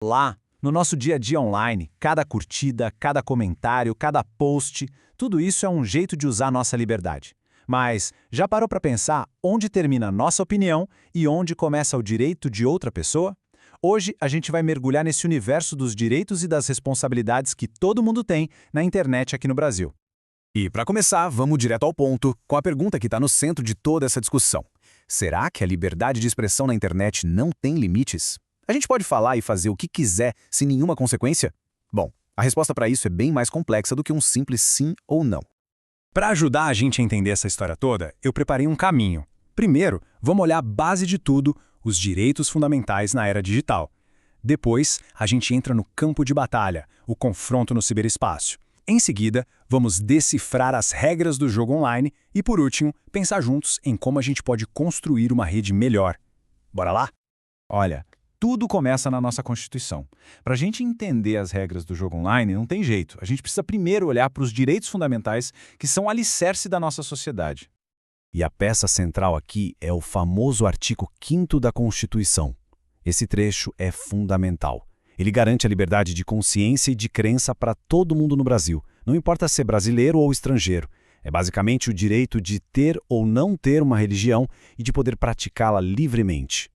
Lá, no nosso dia a dia online, cada curtida, cada comentário, cada post, tudo isso é um jeito de usar nossa liberdade. Mas já parou para pensar onde termina nossa opinião e onde começa o direito de outra pessoa? Hoje a gente vai mergulhar nesse universo dos direitos e das responsabilidades que todo mundo tem na internet aqui no Brasil. E para começar, vamos direto ao ponto, com a pergunta que está no centro de toda essa discussão. Será que a liberdade de expressão na internet não tem limites? A gente pode falar e fazer o que quiser sem nenhuma consequência? Bom, a resposta para isso é bem mais complexa do que um simples sim ou não. Para ajudar a gente a entender essa história toda, eu preparei um caminho. Primeiro, vamos olhar a base de tudo, os direitos fundamentais na era digital. Depois, a gente entra no campo de batalha, o confronto no ciberespaço. Em seguida, vamos decifrar as regras do jogo online e, por último, pensar juntos em como a gente pode construir uma rede melhor. Bora lá? Olha, tudo começa na nossa Constituição. Para a gente entender as regras do jogo online, não tem jeito. A gente precisa primeiro olhar para os direitos fundamentais que são o alicerce da nossa sociedade. E a peça central aqui é o famoso artigo 5º da Constituição. Esse trecho é fundamental. Ele garante a liberdade de consciência e de crença para todo mundo no Brasil, não importa se é brasileiro ou estrangeiro. É basicamente o direito de ter ou não ter uma religião e de poder praticá-la livremente.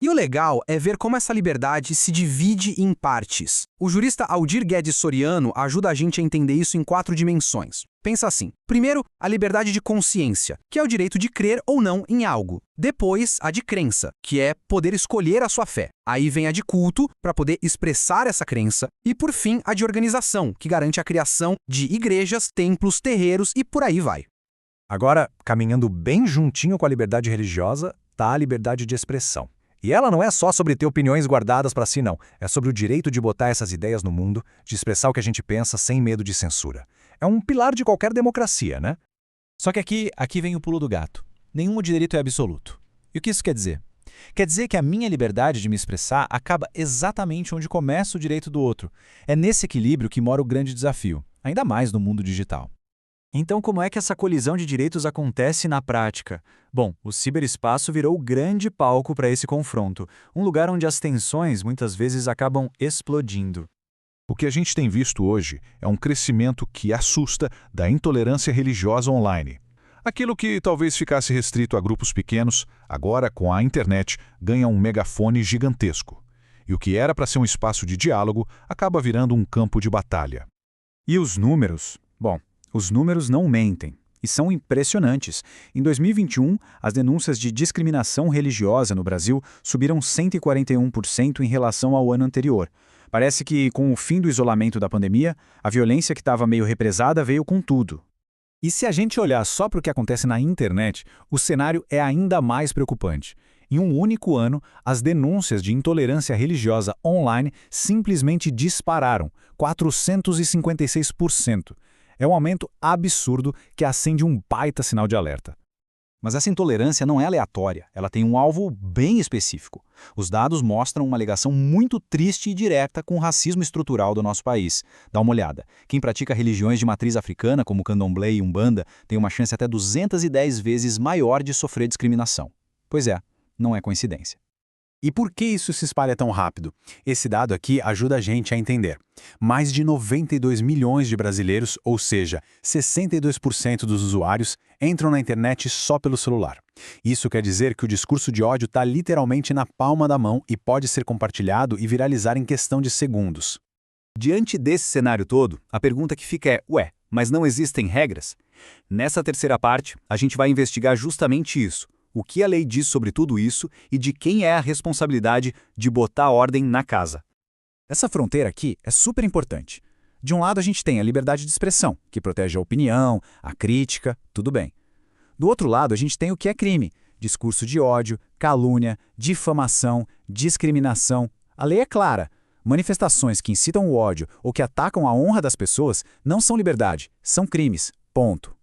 E o legal é ver como essa liberdade se divide em partes. O jurista Aldir Guedes Soriano ajuda a gente a entender isso em 4 dimensões. Pensa assim. Primeiro, a liberdade de consciência, que é o direito de crer ou não em algo. Depois, a de crença, que é poder escolher a sua fé. Aí vem a de culto, para poder expressar essa crença. E, por fim, a de organização, que garante a criação de igrejas, templos, terreiros e por aí vai. Agora, caminhando bem juntinho com a liberdade religiosa, está a liberdade de expressão. E ela não é só sobre ter opiniões guardadas para si, não. É sobre o direito de botar essas ideias no mundo, de expressar o que a gente pensa sem medo de censura. É um pilar de qualquer democracia, né? Só que aqui vem o pulo do gato. Nenhum direito é absoluto. E o que isso quer dizer? Quer dizer que a minha liberdade de me expressar acaba exatamente onde começa o direito do outro. É nesse equilíbrio que mora o grande desafio, ainda mais no mundo digital. Então, como é que essa colisão de direitos acontece na prática? Bom, o ciberespaço virou o grande palco para esse confronto, um lugar onde as tensões muitas vezes acabam explodindo. O que a gente tem visto hoje é um crescimento que assusta da intolerância religiosa online. Aquilo que talvez ficasse restrito a grupos pequenos, agora, com a internet, ganha um megafone gigantesco. E o que era para ser um espaço de diálogo acaba virando um campo de batalha. E os números? Bom, os números não mentem, e são impressionantes. Em 2021, as denúncias de discriminação religiosa no Brasil subiram 141% em relação ao ano anterior. Parece que, com o fim do isolamento da pandemia, a violência que estava meio represada veio com tudo. E se a gente olhar só para o que acontece na internet, o cenário é ainda mais preocupante. Em um único ano, as denúncias de intolerância religiosa online simplesmente dispararam, 456%. É um aumento absurdo que acende um baita sinal de alerta. Mas essa intolerância não é aleatória, ela tem um alvo bem específico. Os dados mostram uma ligação muito triste e direta com o racismo estrutural do nosso país. Dá uma olhada. Quem pratica religiões de matriz africana, como candomblé e umbanda, tem uma chance até 210 vezes maior de sofrer discriminação. Pois é, não é coincidência. E por que isso se espalha tão rápido? Esse dado aqui ajuda a gente a entender. Mais de 92 milhões de brasileiros, ou seja, 62% dos usuários, entram na internet só pelo celular. Isso quer dizer que o discurso de ódio está literalmente na palma da mão e pode ser compartilhado e viralizar em questão de segundos. Diante desse cenário todo, a pergunta que fica é, mas não existem regras? Nessa terceira parte, a gente vai investigar justamente isso. O que a lei diz sobre tudo isso e de quem é a responsabilidade de botar ordem na casa. Essa fronteira aqui é super importante. De um lado a gente tem a liberdade de expressão, que protege a opinião, a crítica, tudo bem. Do outro lado a gente tem o que é crime, discurso de ódio, calúnia, difamação, discriminação. A lei é clara. Manifestações que incitam o ódio ou que atacam a honra das pessoas não são liberdade, são crimes. Ponto.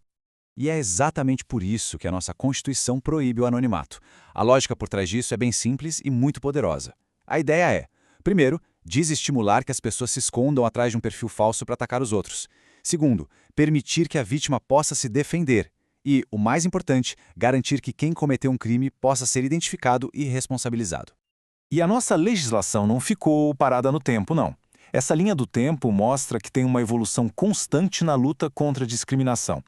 E é exatamente por isso que a nossa Constituição proíbe o anonimato. A lógica por trás disso é bem simples e muito poderosa. A ideia é, primeiro, desestimular que as pessoas se escondam atrás de um perfil falso para atacar os outros. Segundo, permitir que a vítima possa se defender. E, o mais importante, garantir que quem cometeu um crime possa ser identificado e responsabilizado. E a nossa legislação não ficou parada no tempo, não. Essa linha do tempo mostra que tem uma evolução constante na luta contra a discriminação.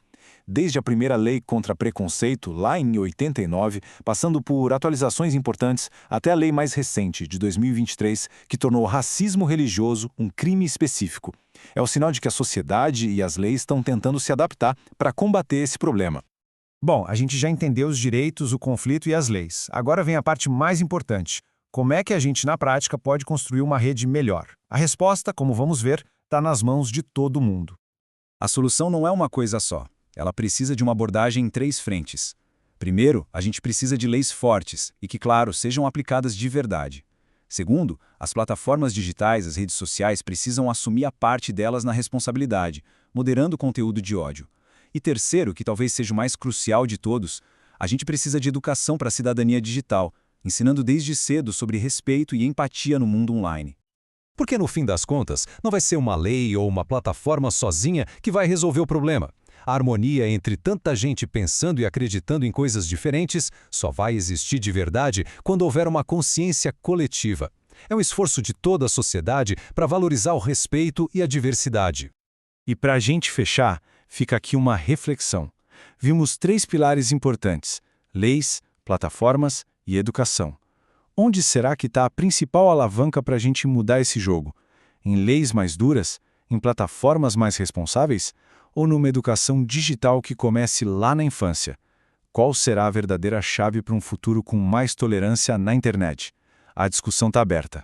Desde a primeira lei contra preconceito, lá em 89, passando por atualizações importantes, até a lei mais recente, de 2023, que tornou o racismo religioso um crime específico. É o sinal de que a sociedade e as leis estão tentando se adaptar para combater esse problema. Bom, a gente já entendeu os direitos, o conflito e as leis. Agora vem a parte mais importante. Como é que a gente, na prática, pode construir uma rede melhor? A resposta, como vamos ver, está nas mãos de todo mundo. A solução não é uma coisa só. Ela precisa de uma abordagem em 3 frentes. Primeiro, a gente precisa de leis fortes e que, claro, sejam aplicadas de verdade. Segundo, as plataformas digitais, as redes sociais, precisam assumir a parte delas na responsabilidade, moderando o conteúdo de ódio. E terceiro, que talvez seja o mais crucial de todos, a gente precisa de educação para a cidadania digital, ensinando desde cedo sobre respeito e empatia no mundo online. Porque no fim das contas, não vai ser uma lei ou uma plataforma sozinha que vai resolver o problema. A harmonia entre tanta gente pensando e acreditando em coisas diferentes só vai existir de verdade quando houver uma consciência coletiva. É um esforço de toda a sociedade para valorizar o respeito e a diversidade. E para a gente fechar, fica aqui uma reflexão. Vimos 3 pilares importantes: leis, plataformas e educação. Onde será que está a principal alavanca para a gente mudar esse jogo? Em leis mais duras? Em plataformas mais responsáveis? Ou numa educação digital que comece lá na infância? Qual será a verdadeira chave para um futuro com mais tolerância na internet? A discussão está aberta.